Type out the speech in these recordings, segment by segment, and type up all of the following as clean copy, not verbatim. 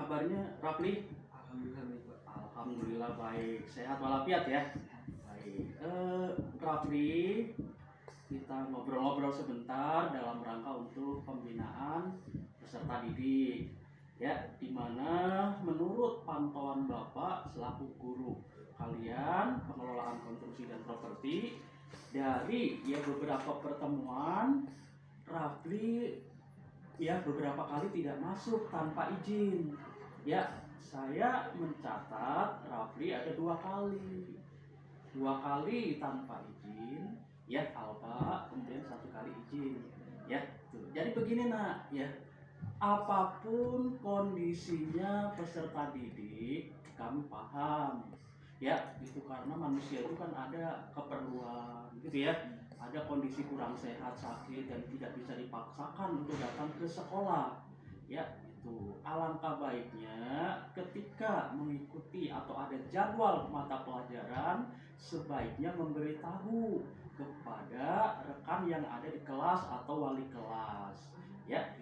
kabarnya Rafli? Alhamdulillah baik, Pak. Alhamdulillah baik, sehat walafiat ya. Baik, Rafli, kita ngobrol-ngobrol sebentar dalam rangka untuk pembinaan peserta didik. Ya, dimana menurut pantauan Bapak selaku guru kalian pengelolaan konstruksi dan properti, dari beberapa pertemuan Rafli beberapa kali tidak masuk tanpa izin. Ya, saya mencatat Rafli ada dua kali tanpa izin, ya Alfa, kemudian satu kali izin, ya. Tuh. Jadi begini nak, ya, apapun kondisinya peserta didik, kami paham, ya, itu karena manusia itu kan ada keperluan, gitu ya. Ada kondisi kurang sehat, sakit, dan tidak bisa dipaksakan untuk datang ke sekolah. Ya, itu. Alangkah baiknya ketika mengikuti atau ada jadwal mata pelajaran, sebaiknya memberitahu kepada rekan yang ada di kelas atau wali kelas. Ya,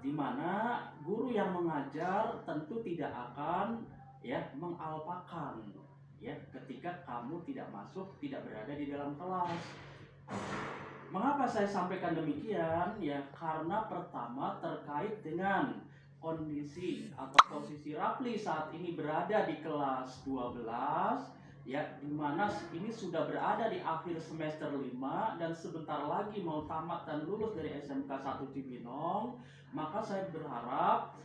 di mana guru yang mengajar tentu tidak akan mengalpakan ketika kamu tidak masuk, tidak berada di dalam kelas. Mengapa saya sampaikan demikian? Ya, karena pertama terkait dengan kondisi atau posisi Rafli saat ini berada di kelas 12, ya, di mana ini sudah berada di akhir semester 5 dan sebentar lagi mau tamat dan lulus dari SMK 1 Cibinong. Maka saya berharap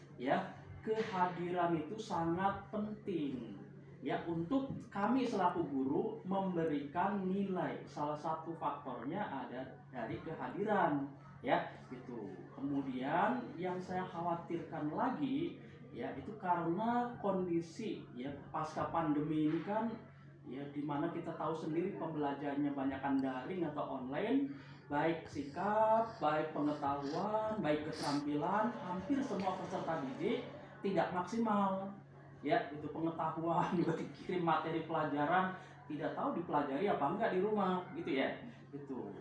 kehadiran itu sangat penting. Ya, untuk kami selaku guru memberikan nilai. Salah satu faktornya ada dari kehadiran, ya, itu. Kemudian yang saya khawatirkan lagi, ya, itu karena kondisi pasca pandemi ini kan, ya, dimana kita tahu sendiri pembelajarannya banyakkan daring atau online, baik sikap, baik pengetahuan, baik keterampilan, hampir semua peserta didik tidak maksimal. Ya, itu pengetahuan juga dikirim materi pelajaran, tidak tahu dipelajari apa enggak di rumah, gitu ya. Itu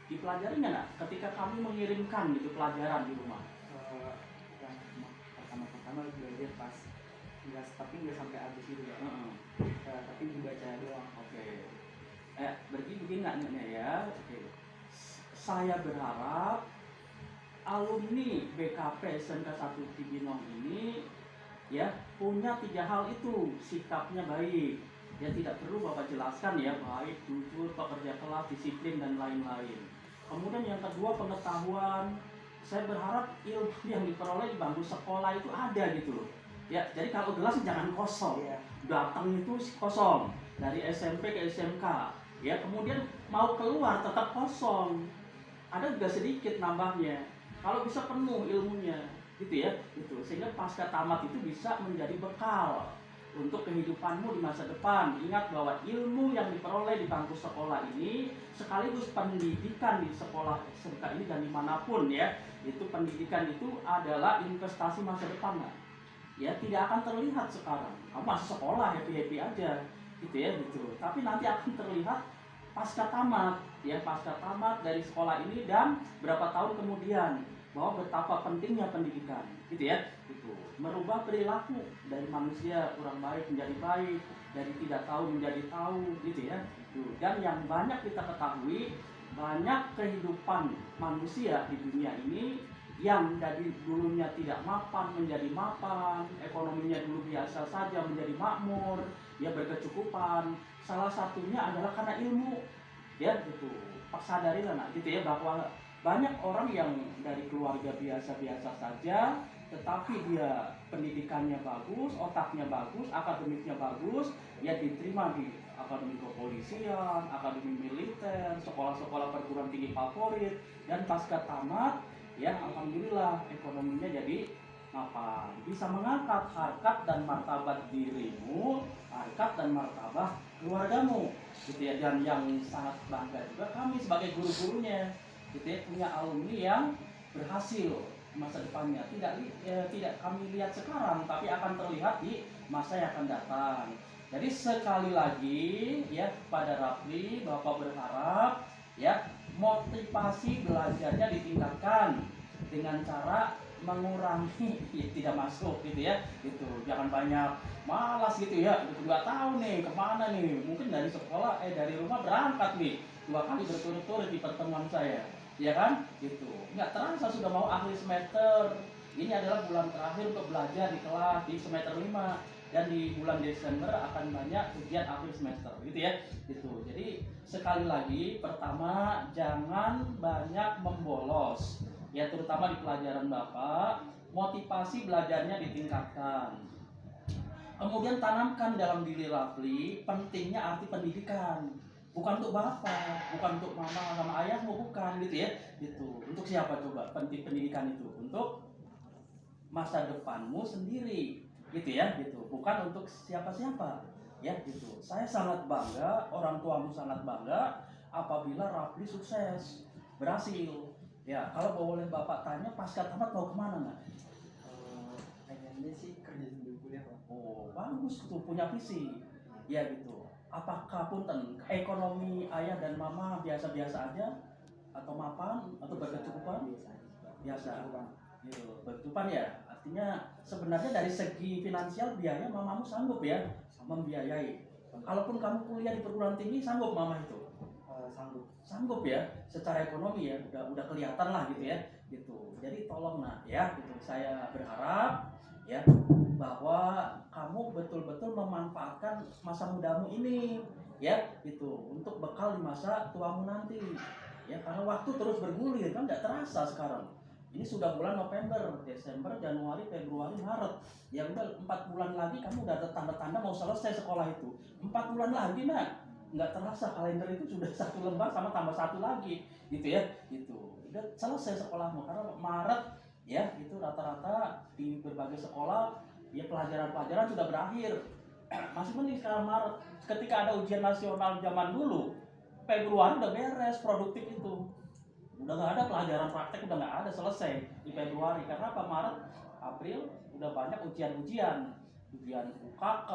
dipelajari nggak ketika kami mengirimkan gitu pelajaran di rumah? Yang pertama belajar pas tapi nggak sampai habis gitu ya. Tapi dibaca doang. Oke. Berarti begini nggak ya? Oke. Saya berharap alumni BKP SMK 1 Cibinong ini punya 3 hal itu. Sikapnya baik, tidak perlu Bapak jelaskan baik, jujur, pekerja kelas, disiplin, dan lain-lain. Kemudian yang kedua, pengetahuan. Saya berharap ilmu yang diperoleh di bangku sekolah itu ada gitu loh. Ya, jadi kalau gelas jangan kosong. Datang itu kosong dari SMP ke SMK. Ya, kemudian mau keluar tetap kosong. Ada juga sedikit nambahnya. Kalau bisa penuh ilmunya, gitu ya, gitu. Sehingga pasca tamat itu bisa menjadi bekal untuk kehidupanmu di masa depan. Ingat bahwa ilmu yang diperoleh di bangku sekolah ini sekaligus pendidikan di sekolah SMK ini dan dimanapun itu pendidikan itu adalah investasi masa depan. Ya, tidak akan terlihat sekarang. Kamu masih sekolah happy aja, gitu ya, gitu. Tapi nanti akan terlihat pasca tamat dari sekolah ini dan berapa tahun kemudian, bahwa betapa pentingnya pendidikan, gitu ya, gitu. Merubah perilaku dari manusia kurang baik menjadi baik, dari tidak tahu menjadi tahu, gitu ya. Dan yang banyak kita ketahui, banyak kehidupan manusia di dunia ini yang dari dulunya tidak mapan menjadi mapan, ekonominya dulu biasa saja menjadi makmur, berkecukupan. Salah satunya adalah karena ilmu, gitu. Pak sadarilah nak, gitu ya, bahwa banyak orang yang dari keluarga biasa-biasa saja, tetapi dia pendidikannya bagus, otaknya bagus, akademiknya bagus, diterima di akademi kepolisian, akademi militer, sekolah-sekolah perguruan tinggi favorit, dan pasca tamat, alhamdulillah ekonominya jadi bisa mengangkat harkat dan martabat dirimu, harkat dan martabat keluargamu, gitu ya. Dan yang sangat bangga juga kami sebagai guru-gurunya, gitu ya, punya alumni yang berhasil masa depannya. Tidak kami lihat sekarang, tapi akan terlihat di masa yang akan datang. Jadi sekali lagi kepada Rafli, Bapak berharap motivasi belajarnya ditingkatkan dengan cara mengurangi ya, tidak masuk gitu ya, gitu. Jangan banyak malas gitu ya, gitu. Nggak tahu nih kemana nih, mungkin dari sekolah dari rumah berangkat nih 2 kali berturut-turut di pertemuan saya, ya kan, gitu. Nggak terasa sudah mau akhir semester. Ini adalah bulan terakhir untuk belajar di kelas di semester 5, dan di bulan Desember akan banyak ujian akhir semester gitu ya, gitu. Jadi sekali lagi, pertama jangan banyak membolos ya, terutama di pelajaran Bapak. Motivasi belajarnya ditingkatkan. Kemudian tanamkan dalam diri Rafli pentingnya arti pendidikan. Bukan untuk bapak, bukan untuk mama sama ayahmu, bukan gitu ya. Gitu. Untuk siapa coba penting pendidikan itu? Untuk masa depanmu sendiri, gitu ya, gitu. Bukan untuk siapa-siapa, ya gitu. Saya sangat bangga, orang tuamu sangat bangga apabila Rafli sukses, berhasil. Ya, kalau boleh Bapak tanya, pasca tamat mau kemana nggak? Pengennya sih kerja sambil kuliah Pak. Oh, bagus tuh, punya visi. Ya gitu. Apakah punten ekonomi ayah dan mama biasa-biasa aja, atau mapan, atau berkecukupan? Biasa. Gitu, berkecukupan ya. Artinya sebenarnya dari segi finansial biaya mamamu sanggup ya membiayai. Kalaupun kamu kuliah di perguruan tinggi, sanggup mama itu? Sanggup ya, secara ekonomi ya, udah kelihatan lah gitu ya, gitu. Jadi tolong nak ya, gitu. Saya berharap ya bahwa kamu betul-betul memanfaatkan masa mudamu ini ya, gitu, untuk bekal di masa tuamu nanti ya, karena waktu terus bergulir kan, nggak terasa sekarang. Ini sudah bulan November, Desember, Januari, Februari, Maret. Ya udah 4 bulan lagi kamu udah ada tanda-tanda mau selesai sekolah itu. 4 bulan lagi nak, nggak terasa kalender itu sudah 1 lembar sama tambah 1 lagi, gitu ya, gitu. Udah selesai sekolahmu karena Maret ya, itu rata-rata di berbagai sekolah ya pelajaran-pelajaran sudah berakhir. Masih mending sekarang Maret. Ketika ada ujian nasional zaman dulu, Februari udah beres produktif itu. Udah nggak ada pelajaran praktek, udah nggak ada, selesai di Februari. Karena apa? Maret, April udah banyak ujian UKK,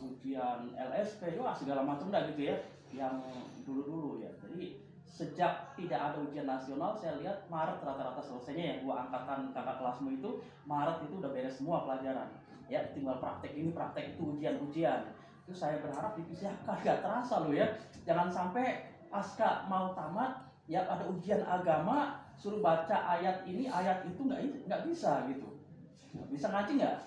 ujian LSP, wah segala macam dah gitu ya, yang dulu-dulu ya. Jadi sejak tidak ada ujian nasional, saya lihat Maret rata-rata selesainya ya. Gua angkatan kakak kelasmu itu Maret itu udah beres semua pelajaran ya, tinggal praktek ini praktek itu, ujian-ujian. Itu saya berharap dipisahkan, gak terasa loh ya. Jangan sampai pasca mau tamat ya ada ujian agama, suruh baca ayat ini ayat itu, nggak bisa gitu. Bisa ngaji nggak?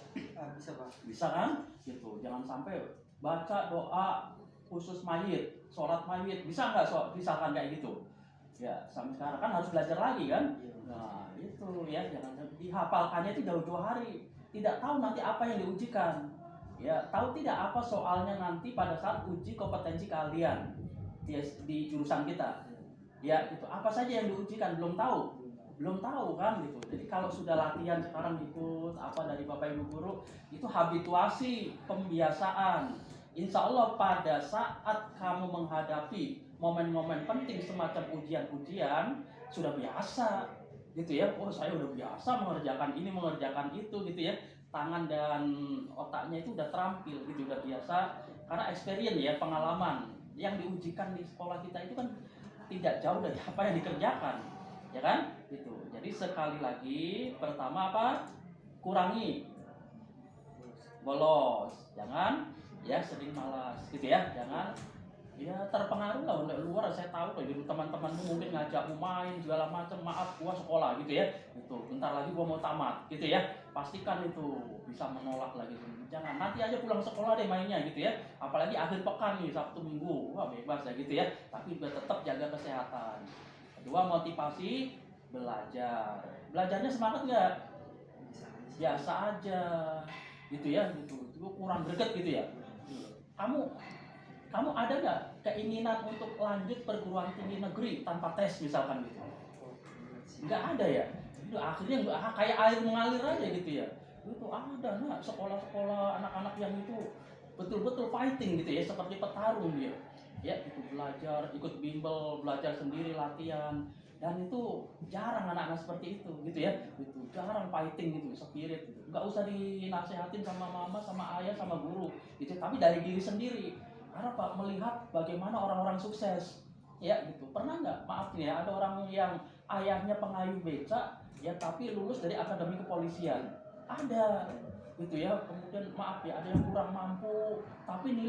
Bisa Pak. Bisa kan? Gitu. Jangan sampai baca doa khusus mayit, sholat mayit, bisa nggak misalkan kayak gitu? Ya sampai sekarang kan harus belajar lagi kan? Nah itu ya, jangan dihafalkannya itu jauh-jauh hari. Tidak tahu nanti apa yang diujikan. Ya tahu tidak apa soalnya nanti pada saat uji kompetensi kalian di jurusan kita. Ya itu apa saja yang diujikan belum tahu kan gitu. Jadi kalau sudah latihan sekarang ikut apa dari Bapak Ibu guru, itu habituasi, pembiasaan. Insya Allah pada saat kamu menghadapi momen-momen penting semacam ujian-ujian, sudah biasa gitu ya. Oh saya udah biasa mengerjakan ini mengerjakan itu gitu ya. Tangan dan otaknya itu udah terampil gitu, udah biasa karena experience ya, pengalaman. Yang diujikan di sekolah kita itu kan tidak jauh dari apa yang dikerjakan, ya kan? Gitu. Jadi sekali lagi, pertama apa? Kurangi bolos, jangan ya sering malas, gitu ya, jangan ya terpengaruh lah oleh luar. Saya tahu tuh gitu, teman-temanmu mungkin ngajakmu main segala macam, maaf gua sekolah gitu ya, itu bentar lagi gua mau tamat, gitu ya. Pastikan itu bisa menolak lagi, jangan nanti aja pulang sekolah deh mainnya gitu ya, apalagi akhir pekan nih Sabtu Minggu, wah bebas ya gitu ya, tapi tetap jaga kesehatan. Kedua, motivasi belajarnya semangat nggak? Biasa aja gitu ya, gitu itu kurang greget gitu ya. Kamu ada nggak keinginan untuk lanjut perguruan tinggi negeri tanpa tes misalkan gitu? Nggak ada ya. Itu akhirnya nggak, kayak air mengalir aja gitu ya. Itu ada nah sekolah-sekolah anak-anak yang itu betul-betul fighting gitu ya, seperti petarung dia. Ya itu belajar, ikut bimbel, belajar sendiri, latihan, dan itu jarang anak-anak seperti itu gitu ya. Itu jarang fighting gitu, spirit gitu. Nggak usah dinasehatin sama mama, sama ayah, sama guru gitu, tapi dari diri sendiri. Karena Pak melihat bagaimana orang-orang sukses, ya gitu. Pernah nggak, maaf nih ya, ada orang yang ayahnya pengayuh beca, ya tapi lulus dari akademi kepolisian ada gitu ya, kemudian maaf ya ada yang kurang mampu tapi nilai